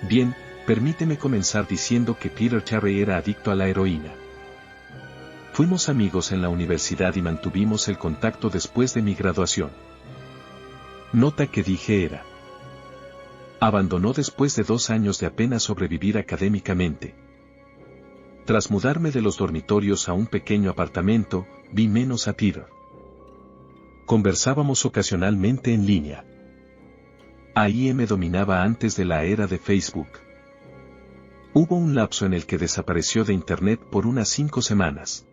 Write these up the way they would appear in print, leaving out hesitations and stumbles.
Bien, permíteme comenzar diciendo que Peter Cherry era adicto a la heroína. Fuimos amigos en la universidad y mantuvimos el contacto después de mi graduación. Nota que dije era. Abandonó después de 2 años de apenas sobrevivir académicamente. Tras mudarme de los dormitorios a un pequeño apartamento, vi menos a Peter. Conversábamos ocasionalmente en línea. Ahí me dominaba antes de la era de Facebook. Hubo un lapso en el que desapareció de internet por unas 5 semanas.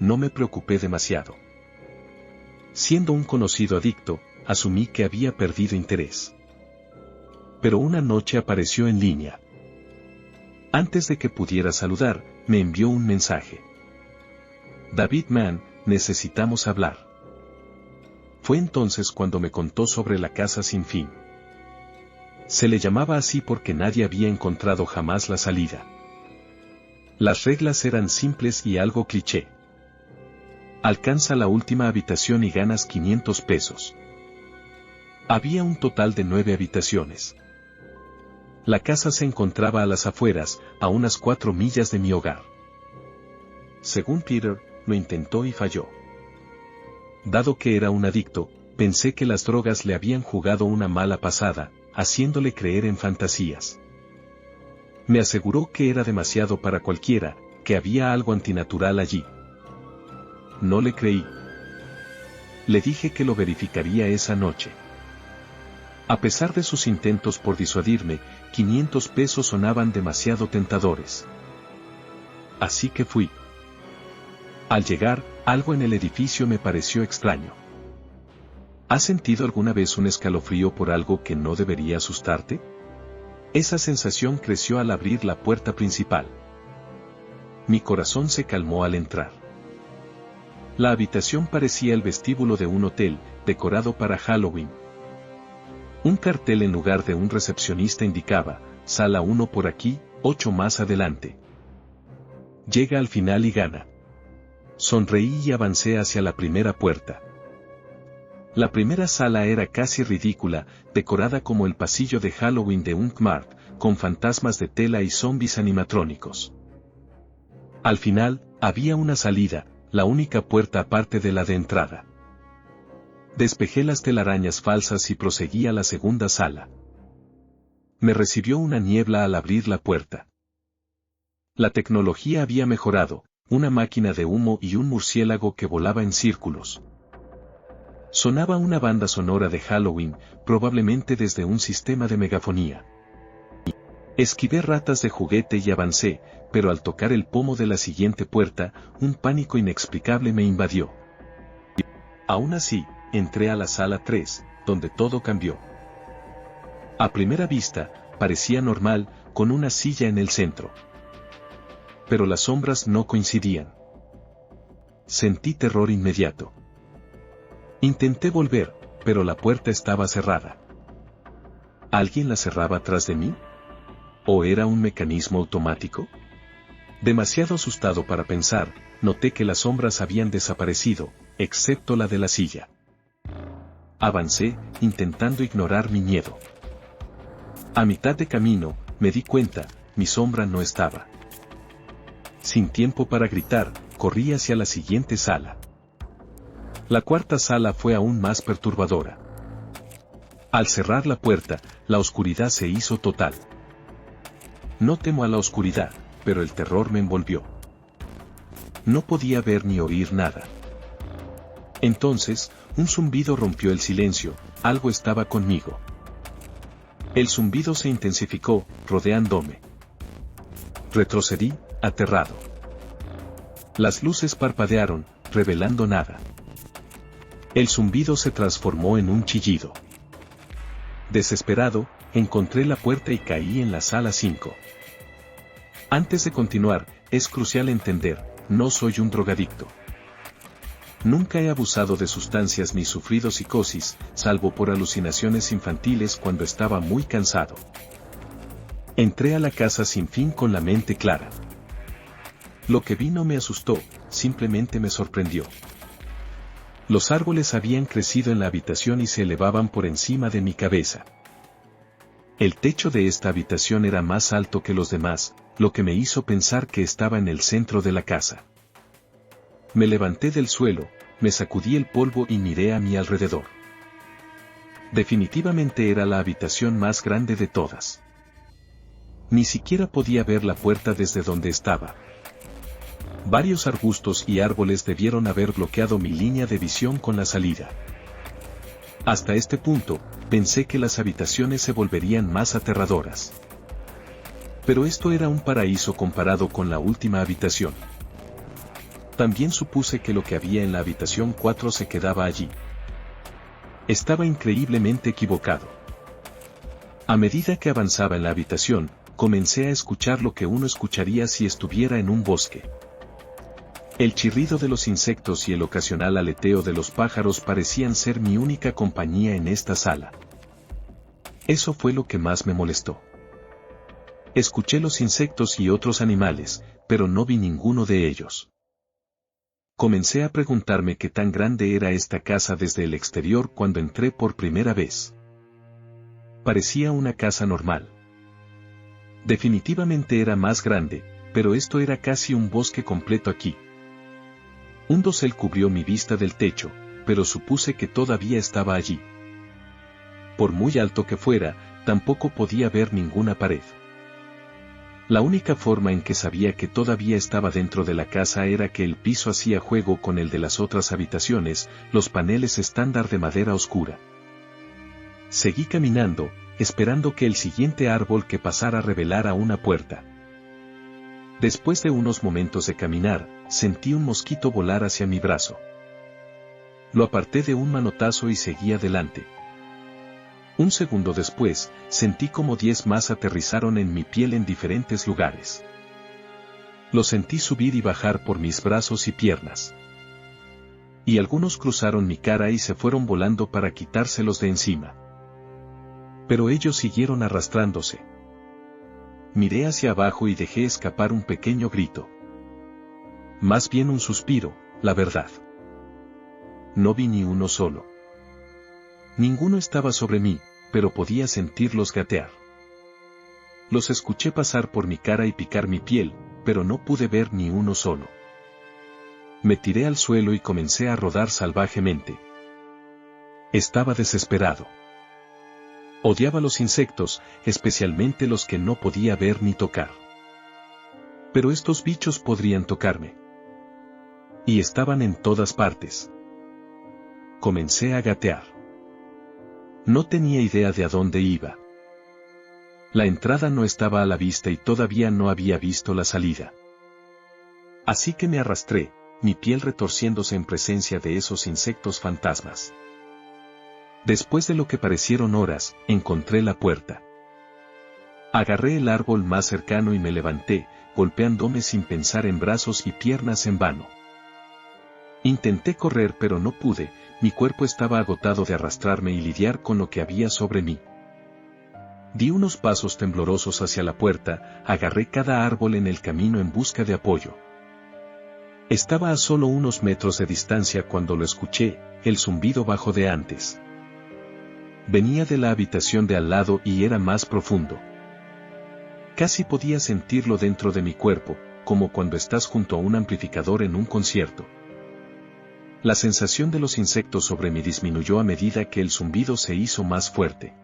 No me preocupé demasiado. Siendo un conocido adicto, asumí que había perdido interés. Pero una noche apareció en línea. Antes de que pudiera saludar, me envió un mensaje. David Mann, necesitamos hablar. Fue entonces cuando me contó sobre la casa sin fin. Se le llamaba así porque nadie había encontrado jamás la salida. Las reglas eran simples y algo cliché. Alcanza la última habitación y ganas 500 pesos. Había un total de 9 habitaciones. La casa se encontraba a las afueras, a unas 4 millas de mi hogar. Según Peter, lo intentó y falló. Dado que era un adicto, pensé que las drogas le habían jugado una mala pasada, haciéndole creer en fantasías. Me aseguró que era demasiado para cualquiera, que había algo antinatural allí. No le creí. Le dije que lo verificaría esa noche. A pesar de sus intentos por disuadirme, 500 pesos sonaban demasiado tentadores. Así que fui. Al llegar, algo en el edificio me pareció extraño. ¿Has sentido alguna vez un escalofrío por algo que no debería asustarte? Esa sensación creció al abrir la puerta principal. Mi corazón se calmó al entrar. La habitación parecía el vestíbulo de un hotel, decorado para Halloween. Un cartel en lugar de un recepcionista indicaba, sala 1 por aquí, 8 más adelante. Llega al final y gana. Sonreí y avancé hacia la primera puerta. La primera sala era casi ridícula, decorada como el pasillo de Halloween de Unkmart, con fantasmas de tela y zombies animatrónicos. Al final, había una salida, la única puerta aparte de la de entrada. Despejé las telarañas falsas y proseguí a la segunda sala. Me recibió una niebla al abrir la puerta. La tecnología había mejorado, una máquina de humo y un murciélago que volaba en círculos. Sonaba una banda sonora de Halloween, probablemente desde un sistema de megafonía. Esquivé ratas de juguete y avancé, pero al tocar el pomo de la siguiente puerta, un pánico inexplicable me invadió. Aún así, entré a la sala 3, donde todo cambió. A primera vista, parecía normal, con una silla en el centro. Pero las sombras no coincidían. Sentí terror inmediato. Intenté volver, pero la puerta estaba cerrada. ¿Alguien la cerraba tras de mí? ¿O era un mecanismo automático? Demasiado asustado para pensar, noté que las sombras habían desaparecido, excepto la de la silla. Avancé, intentando ignorar mi miedo. A mitad de camino, me di cuenta, mi sombra no estaba. Sin tiempo para gritar, corrí hacia la siguiente sala. La cuarta sala fue aún más perturbadora. Al cerrar la puerta, la oscuridad se hizo total. No temo a la oscuridad, pero el terror me envolvió. No podía ver ni oír nada. Entonces, un zumbido rompió el silencio, algo estaba conmigo. El zumbido se intensificó, rodeándome. Retrocedí, aterrado. Las luces parpadearon, revelando nada. El zumbido se transformó en un chillido. Desesperado, encontré la puerta y caí en la sala 5. Antes de continuar, es crucial entender, no soy un drogadicto. Nunca he abusado de sustancias ni sufrido psicosis, salvo por alucinaciones infantiles cuando estaba muy cansado. Entré a la casa sin fin con la mente clara. Lo que vi no me asustó, simplemente me sorprendió. Los árboles habían crecido en la habitación y se elevaban por encima de mi cabeza. El techo de esta habitación era más alto que los demás, lo que me hizo pensar que estaba en el centro de la casa. Me levanté del suelo, me sacudí el polvo y miré a mi alrededor. Definitivamente era la habitación más grande de todas. Ni siquiera podía ver la puerta desde donde estaba. Varios arbustos y árboles debieron haber bloqueado mi línea de visión con la salida. Hasta este punto, pensé que las habitaciones se volverían más aterradoras. Pero esto era un paraíso comparado con la última habitación. También supuse que lo que había en la habitación 4 se quedaba allí. Estaba increíblemente equivocado. A medida que avanzaba en la habitación, comencé a escuchar lo que uno escucharía si estuviera en un bosque. El chirrido de los insectos y el ocasional aleteo de los pájaros parecían ser mi única compañía en esta sala. Eso fue lo que más me molestó. Escuché los insectos y otros animales, pero no vi ninguno de ellos. Comencé a preguntarme qué tan grande era esta casa desde el exterior cuando entré por primera vez. Parecía una casa normal. Definitivamente era más grande, pero esto era casi un bosque completo aquí. Un dosel cubrió mi vista del techo, pero supuse que todavía estaba allí. Por muy alto que fuera, tampoco podía ver ninguna pared. La única forma en que sabía que todavía estaba dentro de la casa era que el piso hacía juego con el de las otras habitaciones, los paneles estándar de madera oscura. Seguí caminando, esperando que el siguiente árbol que pasara revelara una puerta. Después de unos momentos de caminar, sentí un mosquito volar hacia mi brazo. Lo aparté de un manotazo y seguí adelante. Un segundo después, sentí como 10 más aterrizaron en mi piel en diferentes lugares. Los sentí subir y bajar por mis brazos y piernas. Y algunos cruzaron mi cara y se fueron volando para quitárselos de encima. Pero ellos siguieron arrastrándose. Miré hacia abajo y dejé escapar un pequeño grito. Más bien un suspiro, la verdad. No vi ni uno solo. Ninguno estaba sobre mí, pero podía sentirlos gatear. Los escuché pasar por mi cara y picar mi piel, pero no pude ver ni uno solo. Me tiré al suelo y comencé a rodar salvajemente. Estaba desesperado. Odiaba los insectos, especialmente los que no podía ver ni tocar. Pero estos bichos podrían tocarme. Y estaban en todas partes. Comencé a gatear. No tenía idea de a dónde iba. La entrada no estaba a la vista y todavía no había visto la salida. Así que me arrastré, mi piel retorciéndose en presencia de esos insectos fantasmas. Después de lo que parecieron horas, encontré la puerta. Agarré el árbol más cercano y me levanté, golpeándome sin pensar en brazos y piernas en vano. Intenté correr pero no pude, mi cuerpo estaba agotado de arrastrarme y lidiar con lo que había sobre mí. Di unos pasos temblorosos hacia la puerta, agarré cada árbol en el camino en busca de apoyo. Estaba a solo unos metros de distancia cuando lo escuché, el zumbido bajo de antes. Venía de la habitación de al lado y era más profundo. Casi podía sentirlo dentro de mi cuerpo, como cuando estás junto a un amplificador en un concierto. La sensación de los insectos sobre mí disminuyó a medida que el zumbido se hizo más fuerte.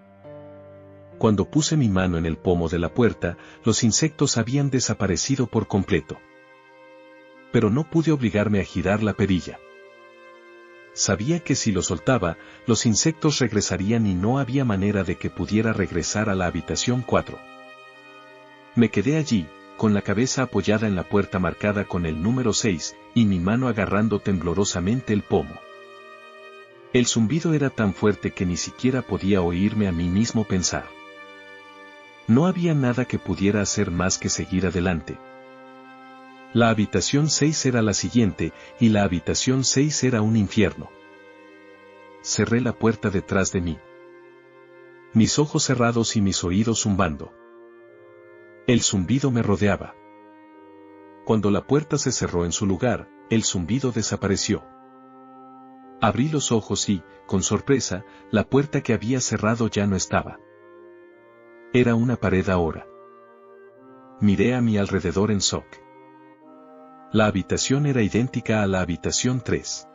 Cuando puse mi mano en el pomo de la puerta, los insectos habían desaparecido por completo. Pero no pude obligarme a girar la perilla. Sabía que si lo soltaba, los insectos regresarían y no había manera de que pudiera regresar a la habitación 4. Me quedé allí, con la cabeza apoyada en la puerta marcada con el número 6, y mi mano agarrando temblorosamente el pomo. El zumbido era tan fuerte que ni siquiera podía oírme a mí mismo pensar. No había nada que pudiera hacer más que seguir adelante. La habitación 6 era la siguiente, y la habitación 6 era un infierno. Cerré la puerta detrás de mí. Mis ojos cerrados y mis oídos zumbando. El zumbido me rodeaba. Cuando la puerta se cerró en su lugar, el zumbido desapareció. Abrí los ojos y, con sorpresa, la puerta que había cerrado ya no estaba. Era una pared ahora. Miré a mi alrededor en shock. La habitación era idéntica a la habitación 3.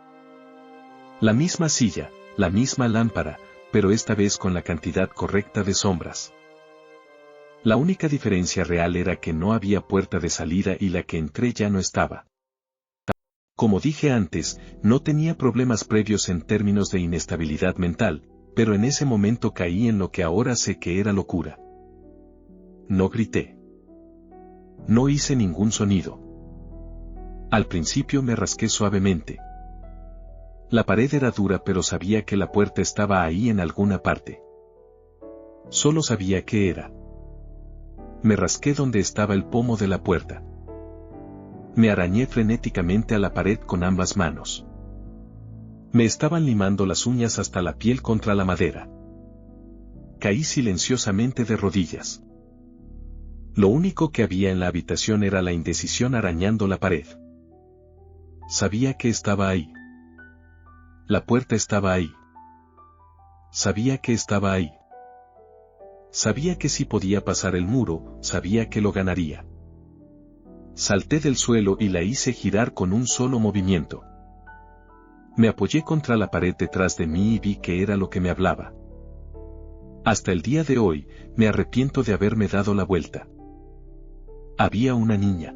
La misma silla, la misma lámpara, pero esta vez con la cantidad correcta de sombras. La única diferencia real era que no había puerta de salida y la que entré ya no estaba. Como dije antes, no tenía problemas previos en términos de inestabilidad mental, pero en ese momento caí en lo que ahora sé que era locura. No grité. No hice ningún sonido. Al principio me rasqué suavemente. La pared era dura, pero sabía que la puerta estaba ahí en alguna parte. Solo sabía qué era. Me rasqué donde estaba el pomo de la puerta. Me arañé frenéticamente a la pared con ambas manos. Me estaban limando las uñas hasta la piel contra la madera. Caí silenciosamente de rodillas. Lo único que había en la habitación era la indecisión arañando la pared. Sabía que estaba ahí. La puerta estaba ahí. Sabía que estaba ahí. Sabía que si podía pasar el muro, sabía que lo ganaría. Salté del suelo y la hice girar con un solo movimiento. Me apoyé contra la pared detrás de mí y vi que era lo que me hablaba. Hasta el día de hoy, me arrepiento de haberme dado la vuelta. Había una niña.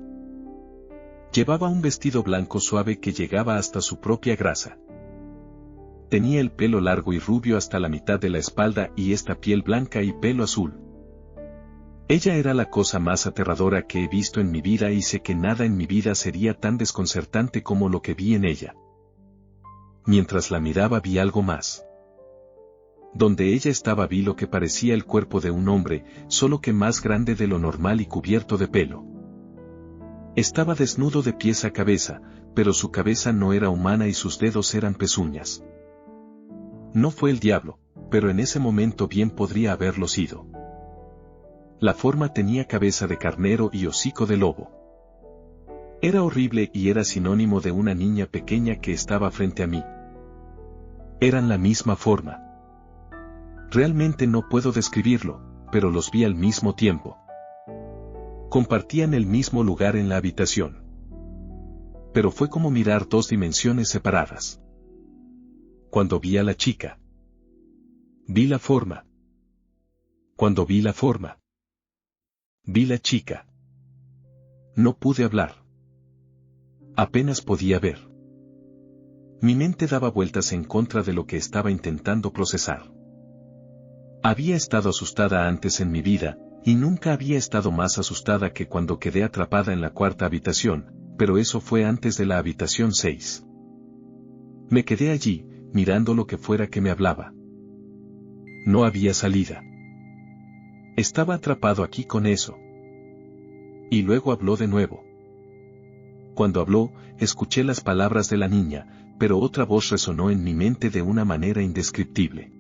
Llevaba un vestido blanco suave que llegaba hasta su propia grasa. Tenía el pelo largo y rubio hasta la mitad de la espalda y esta piel blanca y pelo azul. Ella era la cosa más aterradora que he visto en mi vida y sé que nada en mi vida sería tan desconcertante como lo que vi en ella. Mientras la miraba vi algo más. Donde ella estaba vi lo que parecía el cuerpo de un hombre, solo que más grande de lo normal y cubierto de pelo. Estaba desnudo de pies a cabeza, pero su cabeza no era humana y sus dedos eran pezuñas. No fue el diablo, pero en ese momento bien podría haberlo sido. La forma tenía cabeza de carnero y hocico de lobo. Era horrible y era sinónimo de una niña pequeña que estaba frente a mí. Eran la misma forma. Realmente no puedo describirlo, pero los vi al mismo tiempo. Compartían el mismo lugar en la habitación. Pero fue como mirar dos dimensiones separadas. Cuando vi a la chica, vi la forma. Cuando vi la forma, vi la chica. No pude hablar. Apenas podía ver. Mi mente daba vueltas en contra de lo que estaba intentando procesar. Había estado asustada antes en mi vida, y nunca había estado más asustada que cuando quedé atrapada en la cuarta habitación, pero eso fue antes de la habitación 6. Me quedé allí, mirando lo que fuera que me hablaba. No había salida. Estaba atrapado aquí con eso. Y luego habló de nuevo. Cuando habló, escuché las palabras de la niña, pero otra voz resonó en mi mente de una manera indescriptible.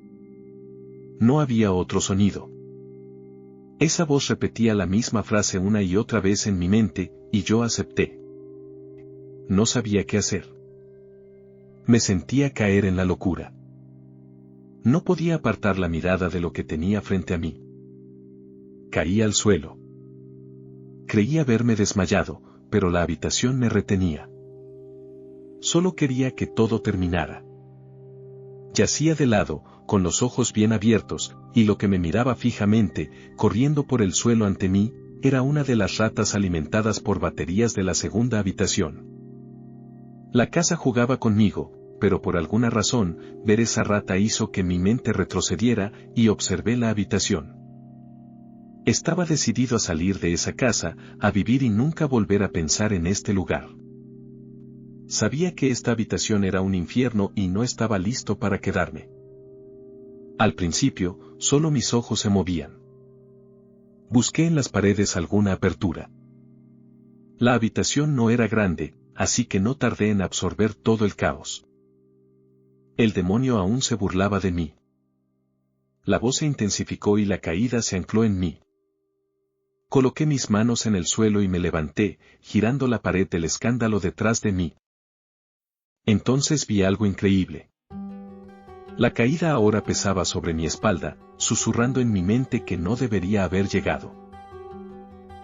No había otro sonido. Esa voz repetía la misma frase una y otra vez en mi mente, y yo acepté. No sabía qué hacer. Me sentía caer en la locura. No podía apartar la mirada de lo que tenía frente a mí. Caí al suelo. Creí haberme desmayado, pero la habitación me retenía. Solo quería que todo terminara. Yacía de lado, con los ojos bien abiertos, y lo que me miraba fijamente, corriendo por el suelo ante mí, era una de las ratas alimentadas por baterías de la segunda habitación. La casa jugaba conmigo, pero por alguna razón, ver esa rata hizo que mi mente retrocediera, y observé la habitación. Estaba decidido a salir de esa casa, a vivir y nunca volver a pensar en este lugar. Sabía que esta habitación era un infierno y no estaba listo para quedarme. Al principio, solo mis ojos se movían. Busqué en las paredes alguna apertura. La habitación no era grande, así que no tardé en absorber todo el caos. El demonio aún se burlaba de mí. La voz se intensificó y la caída se ancló en mí. Coloqué mis manos en el suelo y me levanté, girando la pared del escándalo detrás de mí. Entonces vi algo increíble. La caída ahora pesaba sobre mi espalda, susurrando en mi mente que no debería haber llegado.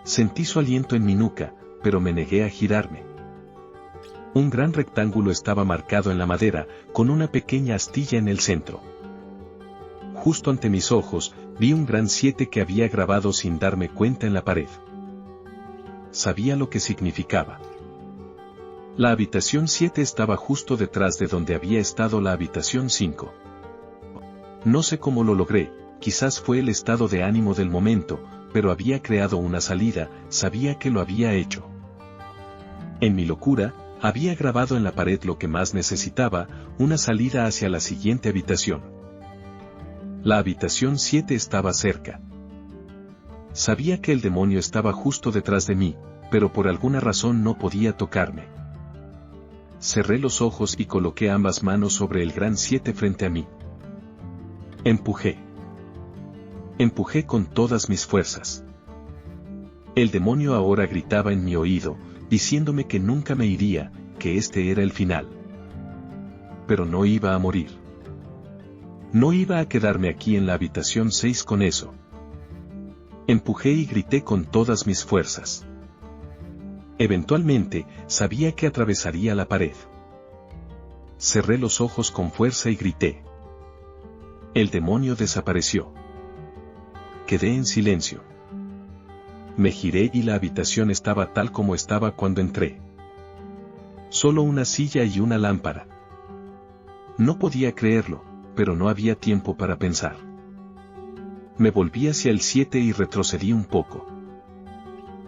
Sentí su aliento en mi nuca, pero me negué a girarme. Un gran rectángulo estaba marcado en la madera, con una pequeña astilla en el centro. Justo ante mis ojos, vi un gran 7 que había grabado sin darme cuenta en la pared. Sabía lo que significaba. La habitación 7 estaba justo detrás de donde había estado la habitación 5. No sé cómo lo logré, quizás fue el estado de ánimo del momento, pero había creado una salida, sabía que lo había hecho. En mi locura, había grabado en la pared lo que más necesitaba, una salida hacia la siguiente habitación. La habitación 7 estaba cerca. Sabía que el demonio estaba justo detrás de mí, pero por alguna razón no podía tocarme. Cerré los ojos y coloqué ambas manos sobre el gran 7 frente a mí. Empujé. Empujé con todas mis fuerzas. El demonio ahora gritaba en mi oído, diciéndome que nunca me iría, que este era el final. Pero no iba a morir. No iba a quedarme aquí en la habitación 6 con eso. Empujé y grité con todas mis fuerzas. Eventualmente, sabía que atravesaría la pared. Cerré los ojos con fuerza y grité. El demonio desapareció. Quedé en silencio. Me giré y la habitación estaba tal como estaba cuando entré. Solo una silla y una lámpara. No podía creerlo, pero no había tiempo para pensar. Me volví hacia el 7 y retrocedí un poco.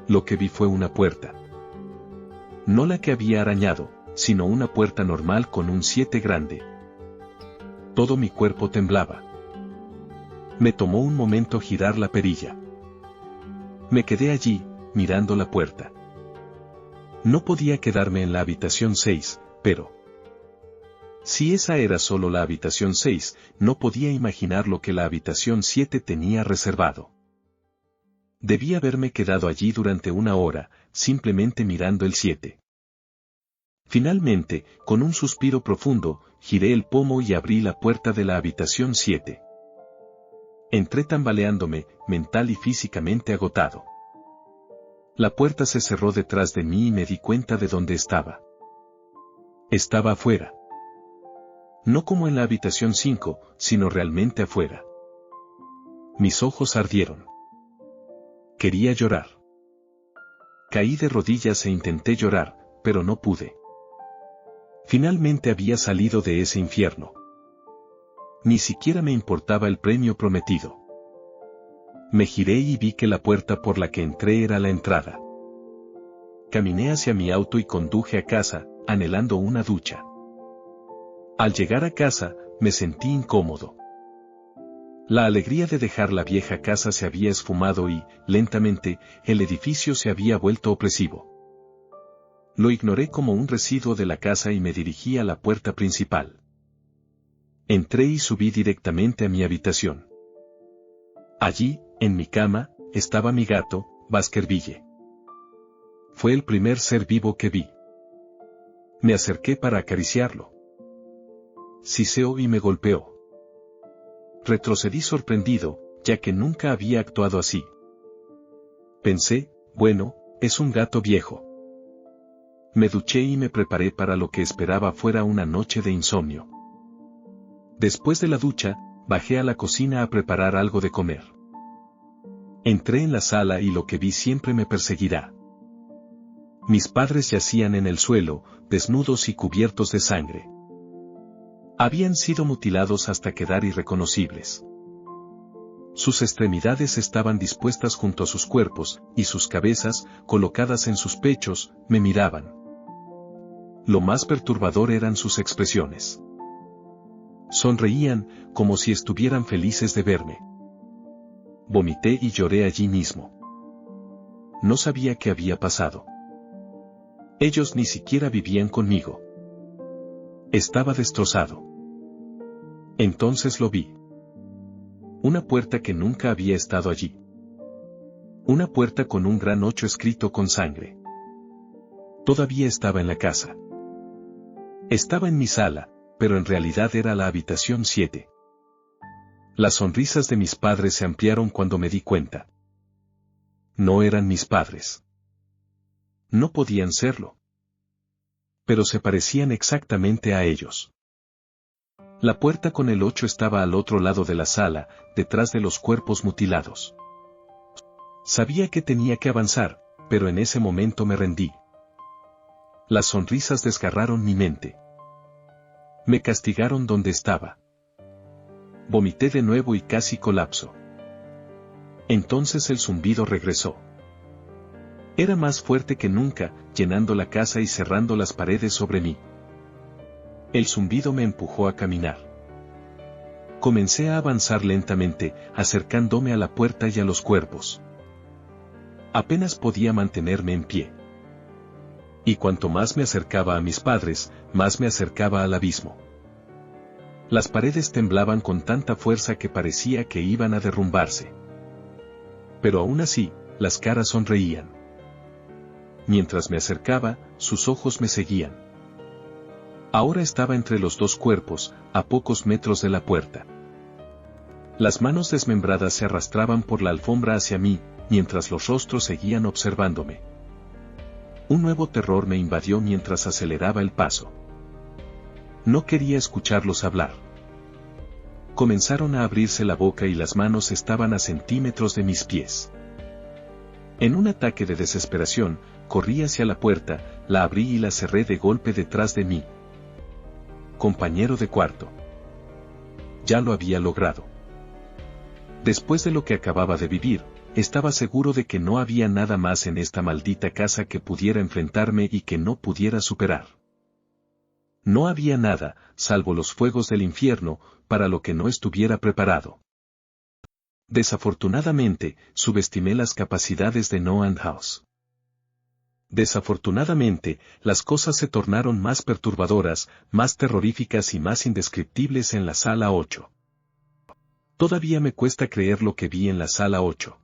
Lo que vi fue una puerta. No la que había arañado, sino una puerta normal con un 7 grande. Todo mi cuerpo temblaba. Me tomó un momento girar la perilla. Me quedé allí, mirando la puerta. No podía quedarme en la habitación 6, pero... si esa era solo la habitación 6, no podía imaginar lo que la habitación 7 tenía reservado. Debí haberme quedado allí durante una hora, simplemente mirando el 7. Finalmente, con un suspiro profundo, giré el pomo y abrí la puerta de la habitación 7. Entré tambaleándome, mental y físicamente agotado. La puerta se cerró detrás de mí y me di cuenta de dónde estaba. Estaba afuera. No como en la habitación 5, sino realmente afuera. Mis ojos ardieron. Quería llorar. Caí de rodillas e intenté llorar, pero no pude. Finalmente había salido de ese infierno. Ni siquiera me importaba el premio prometido. Me giré y vi que la puerta por la que entré era la entrada. Caminé hacia mi auto y conduje a casa, anhelando una ducha. Al llegar a casa, me sentí incómodo. La alegría de dejar la vieja casa se había esfumado y, lentamente, el edificio se había vuelto opresivo. Lo ignoré como un residuo de la casa y me dirigí a la puerta principal. Entré y subí directamente a mi habitación. Allí, en mi cama, estaba mi gato, Baskerville. Fue el primer ser vivo que vi. Me acerqué para acariciarlo. Siseó y me golpeó. Retrocedí sorprendido, ya que nunca había actuado así. Pensé, bueno, es un gato viejo. Me duché y me preparé para lo que esperaba fuera una noche de insomnio. Después de la ducha, bajé a la cocina a preparar algo de comer. Entré en la sala y lo que vi siempre me perseguirá. Mis padres yacían en el suelo, desnudos y cubiertos de sangre. Habían sido mutilados hasta quedar irreconocibles. Sus extremidades estaban dispuestas junto a sus cuerpos, y sus cabezas, colocadas en sus pechos, me miraban. Lo más perturbador eran sus expresiones. Sonreían, como si estuvieran felices de verme. Vomité y lloré allí mismo. No sabía qué había pasado. Ellos ni siquiera vivían conmigo. Estaba destrozado. Entonces lo vi. Una puerta que nunca había estado allí. Una puerta con un gran 8 escrito con sangre. Todavía estaba en la casa. Estaba en mi sala, pero en realidad era la habitación 7. Las sonrisas de mis padres se ampliaron cuando me di cuenta. No eran mis padres. No podían serlo. Pero se parecían exactamente a ellos. La puerta con el 8 estaba al otro lado de la sala, detrás de los cuerpos mutilados. Sabía que tenía que avanzar, pero en ese momento me rendí. Las sonrisas desgarraron mi mente. Me castigaron donde estaba. Vomité de nuevo y casi colapso. Entonces el zumbido regresó. Era más fuerte que nunca, llenando la casa y cerrando las paredes sobre mí. El zumbido me empujó a caminar. Comencé a avanzar lentamente, acercándome a la puerta y a los cuerpos. Apenas podía mantenerme en pie. Y cuanto más me acercaba a mis padres, más me acercaba al abismo. Las paredes temblaban con tanta fuerza que parecía que iban a derrumbarse. Pero aún así, las caras sonreían. Mientras me acercaba, sus ojos me seguían. Ahora estaba entre los dos cuerpos, a pocos metros de la puerta. Las manos desmembradas se arrastraban por la alfombra hacia mí, mientras los rostros seguían observándome. Un nuevo terror me invadió mientras aceleraba el paso. No quería escucharlos hablar. Comenzaron a abrirse la boca y las manos estaban a centímetros de mis pies. En un ataque de desesperación, corrí hacia la puerta, la abrí y la cerré de golpe detrás de mí. Compañero de cuarto. Ya lo había logrado. Después de lo que acababa de vivir, estaba seguro de que no había nada más en esta maldita casa que pudiera enfrentarme y que no pudiera superar. No había nada, salvo los fuegos del infierno, para lo que no estuviera preparado. Desafortunadamente, subestimé las capacidades de No and House. Desafortunadamente, las cosas se tornaron más perturbadoras, más terroríficas y más indescriptibles en la sala 8. Todavía me cuesta creer lo que vi en la sala 8.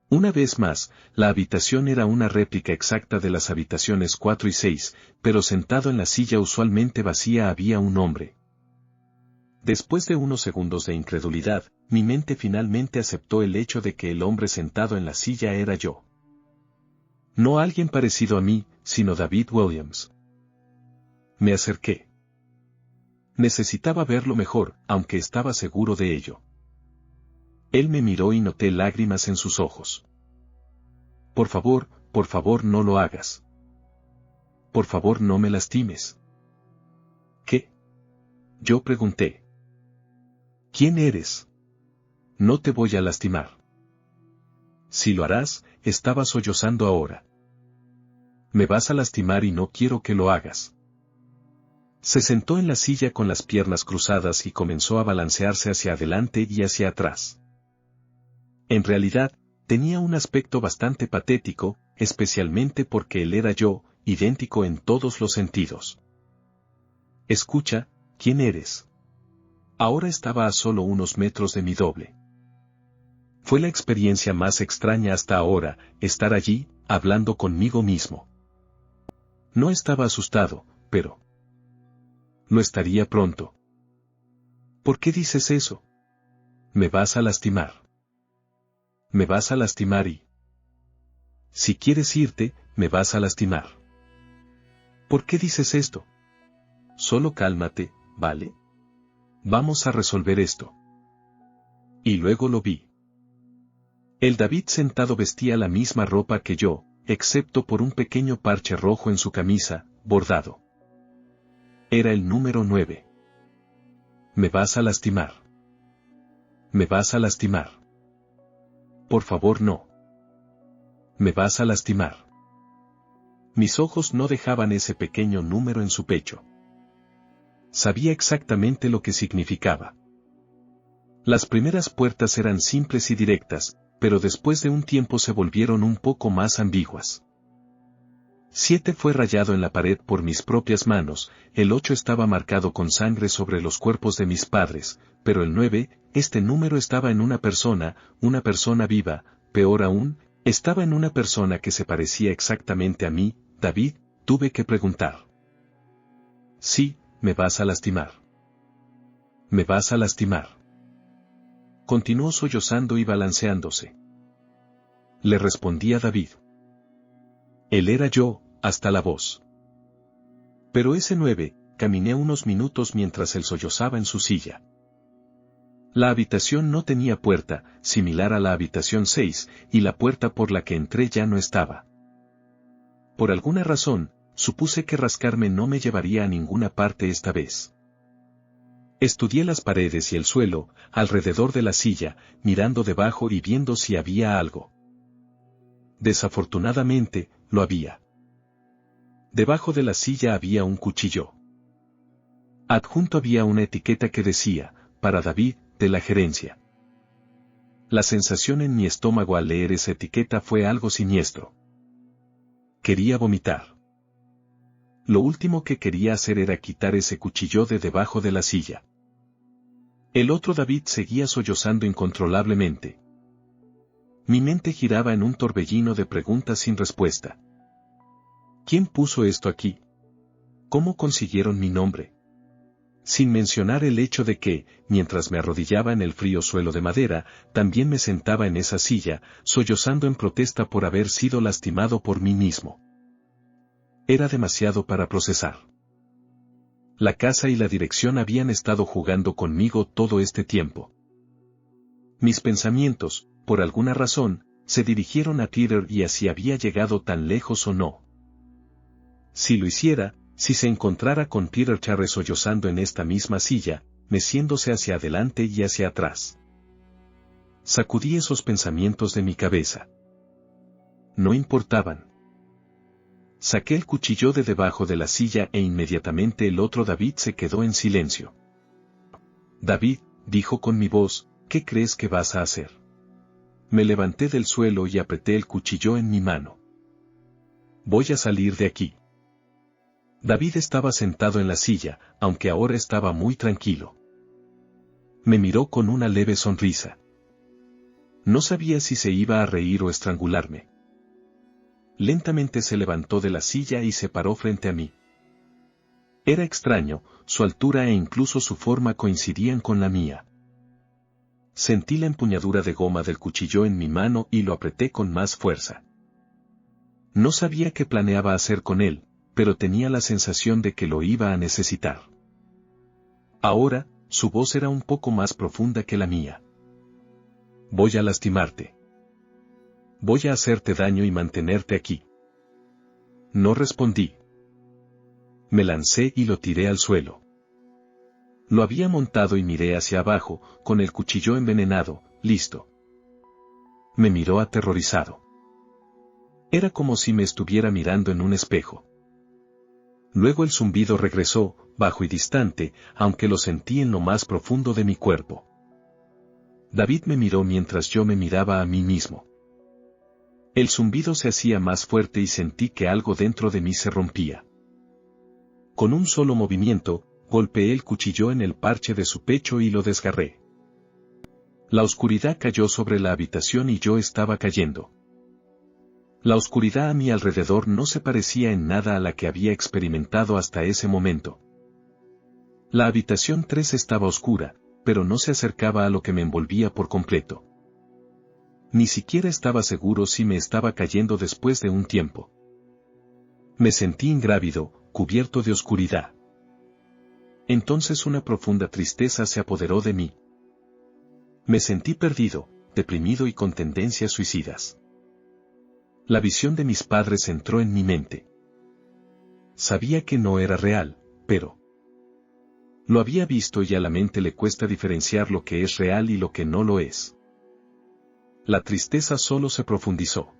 Una vez más, la habitación era una réplica exacta de las habitaciones 4 y 6, pero sentado en la silla usualmente vacía había un hombre. Después de unos segundos de incredulidad, mi mente finalmente aceptó el hecho de que el hombre sentado en la silla era yo. No alguien parecido a mí, sino David Williams. Me acerqué. Necesitaba verlo mejor, aunque estaba seguro de ello. Él me miró y noté lágrimas en sus ojos. Por favor, no lo hagas. Por favor, no me lastimes. ¿Qué? Yo pregunté. ¿Quién eres? No te voy a lastimar. Si lo harás, estaba sollozando ahora. Me vas a lastimar y no quiero que lo hagas. Se sentó en la silla con las piernas cruzadas y comenzó a balancearse hacia adelante y hacia atrás. En realidad, tenía un aspecto bastante patético, especialmente porque él era yo, idéntico en todos los sentidos. Escucha, ¿quién eres? Ahora estaba a solo unos metros de mi doble. Fue la experiencia más extraña hasta ahora, estar allí, hablando conmigo mismo. No estaba asustado, pero lo estaría pronto. ¿Por qué dices eso? Me vas a lastimar. Me vas a lastimar y... Si quieres irte, me vas a lastimar. ¿Por qué dices esto? Solo cálmate, ¿vale? Vamos a resolver esto. Y luego lo vi. El David sentado vestía la misma ropa que yo, excepto por un pequeño parche rojo en su camisa, bordado. Era el número 9. Me vas a lastimar. Me vas a lastimar. Por favor, no. Me vas a lastimar. Mis ojos no dejaban ese pequeño número en su pecho. Sabía exactamente lo que significaba. Las primeras puertas eran simples y directas, pero después de un tiempo se volvieron un poco más ambiguas. 7 fue rayado en la pared por mis propias manos, el 8 estaba marcado con sangre sobre los cuerpos de mis padres, pero el 9, este número estaba en una persona viva, peor aún, estaba en una persona que se parecía exactamente a mí. David, tuve que preguntar. Sí, me vas a lastimar. Me vas a lastimar. Continuó sollozando y balanceándose. Le respondí a David. Él era yo, hasta la voz. Pero ese 9, caminé unos minutos mientras él sollozaba en su silla. La habitación no tenía puerta, similar a la habitación 6, y la puerta por la que entré ya no estaba. Por alguna razón, supuse que rascarme no me llevaría a ninguna parte esta vez. Estudié las paredes y el suelo, alrededor de la silla, mirando debajo y viendo si había algo. Desafortunadamente, lo había. Debajo de la silla había un cuchillo. Adjunto había una etiqueta que decía, para David, de la gerencia. La sensación en mi estómago al leer esa etiqueta fue algo siniestro. Quería vomitar. Lo último que quería hacer era quitar ese cuchillo de debajo de la silla. El otro David seguía sollozando incontrolablemente. Mi mente giraba en un torbellino de preguntas sin respuesta. ¿Quién puso esto aquí? ¿Cómo consiguieron mi nombre? Sin mencionar el hecho de que, mientras me arrodillaba en el frío suelo de madera, también me sentaba en esa silla, sollozando en protesta por haber sido lastimado por mí mismo. Era demasiado para procesar. La casa y la dirección habían estado jugando conmigo todo este tiempo. Mis pensamientos, por alguna razón, se dirigieron a Peter y a si había llegado tan lejos o no. Si lo hiciera, si se encontrara con Peter Charles sollozando en esta misma silla, meciéndose hacia adelante y hacia atrás. Sacudí esos pensamientos de mi cabeza. No importaban. Saqué el cuchillo de debajo de la silla e inmediatamente el otro David se quedó en silencio. David, dijo con mi voz, ¿qué crees que vas a hacer? Me levanté del suelo y apreté el cuchillo en mi mano. Voy a salir de aquí. David estaba sentado en la silla, aunque ahora estaba muy tranquilo. Me miró con una leve sonrisa. No sabía si se iba a reír o estrangularme. Lentamente se levantó de la silla y se paró frente a mí. Era extraño, su altura e incluso su forma coincidían con la mía. Sentí la empuñadura de goma del cuchillo en mi mano y lo apreté con más fuerza. No sabía qué planeaba hacer con él, pero tenía la sensación de que lo iba a necesitar. Ahora, su voz era un poco más profunda que la mía. Voy a lastimarte. Voy a hacerte daño y mantenerte aquí. No respondí. Me lancé y lo tiré al suelo. Lo había montado y miré hacia abajo, con el cuchillo envenenado, listo. Me miró aterrorizado. Era como si me estuviera mirando en un espejo. Luego el zumbido regresó, bajo y distante, aunque lo sentí en lo más profundo de mi cuerpo. David me miró mientras yo me miraba a mí mismo. El zumbido se hacía más fuerte y sentí que algo dentro de mí se rompía. Con un solo movimiento, golpeé el cuchillo en el parche de su pecho y lo desgarré. La oscuridad cayó sobre la habitación y yo estaba cayendo. La oscuridad a mi alrededor no se parecía en nada a la que había experimentado hasta ese momento. La habitación 3 estaba oscura, pero no se acercaba a lo que me envolvía por completo. Ni siquiera estaba seguro si me estaba cayendo después de un tiempo. Me sentí ingrávido, cubierto de oscuridad. Entonces una profunda tristeza se apoderó de mí. Me sentí perdido, deprimido y con tendencias suicidas. La visión de mis padres entró en mi mente. Sabía que no era real, pero lo había visto y a la mente le cuesta diferenciar lo que es real y lo que no lo es. La tristeza solo se profundizó.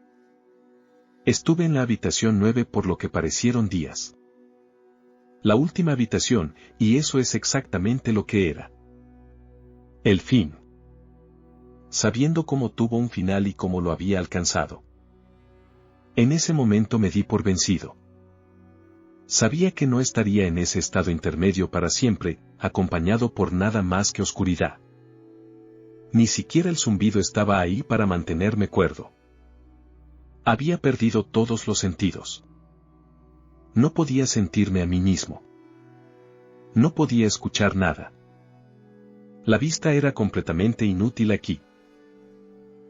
Estuve en la habitación 9 por lo que parecieron días. La última habitación, y eso es exactamente lo que era. El fin. Sabiendo cómo tuvo un final y cómo lo había alcanzado. En ese momento me di por vencido. Sabía que no estaría en ese estado intermedio para siempre, acompañado por nada más que oscuridad. Ni siquiera el zumbido estaba ahí para mantenerme cuerdo. Había perdido todos los sentidos. No podía sentirme a mí mismo. No podía escuchar nada. La vista era completamente inútil aquí.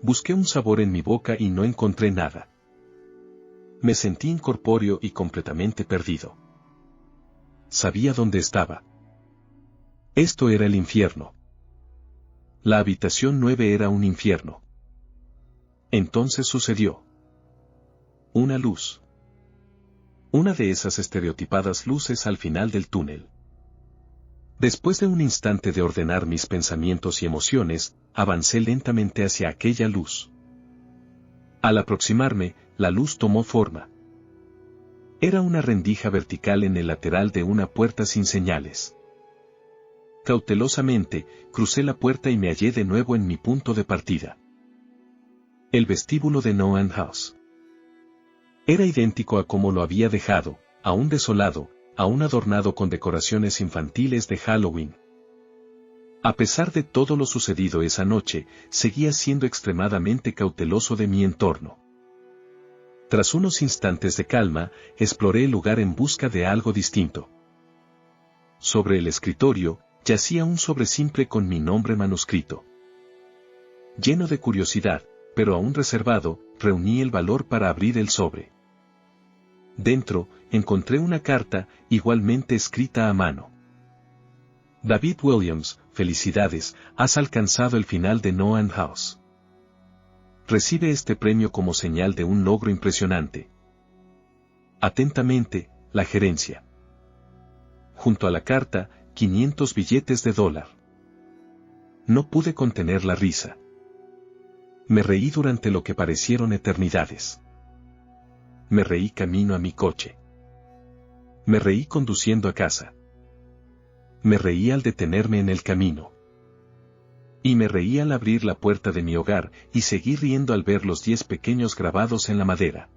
Busqué un sabor en mi boca y no encontré nada. Me sentí incorpóreo y completamente perdido. Sabía dónde estaba. Esto era el infierno. La habitación 9 era un infierno. Entonces sucedió. Una luz. Una de esas estereotipadas luces al final del túnel. Después de un instante de ordenar mis pensamientos y emociones, avancé lentamente hacia aquella luz. Al aproximarme, la luz tomó forma. Era una rendija vertical en el lateral de una puerta sin señales. Cautelosamente, crucé la puerta y me hallé de nuevo en mi punto de partida. El vestíbulo de Noan House. Era idéntico a como lo había dejado, aún desolado, aún adornado con decoraciones infantiles de Halloween. A pesar de todo lo sucedido esa noche, seguía siendo extremadamente cauteloso de mi entorno. Tras unos instantes de calma, exploré el lugar en busca de algo distinto. Sobre el escritorio, yacía un sobre simple con mi nombre manuscrito. Lleno de curiosidad, pero aún reservado, reuní el valor para abrir el sobre. Dentro, encontré una carta, igualmente escrita a mano. David Williams, felicidades, has alcanzado el final de Noan House. Recibe este premio como señal de un logro impresionante. Atentamente, la gerencia. Junto a la carta, 500 billetes de $. No pude contener la risa. Me reí durante lo que parecieron eternidades. Me reí camino a mi coche. Me reí conduciendo a casa. Me reí al detenerme en el camino. Y me reí al abrir la puerta de mi hogar y seguí riendo al ver los 10 pequeños grabados en la madera.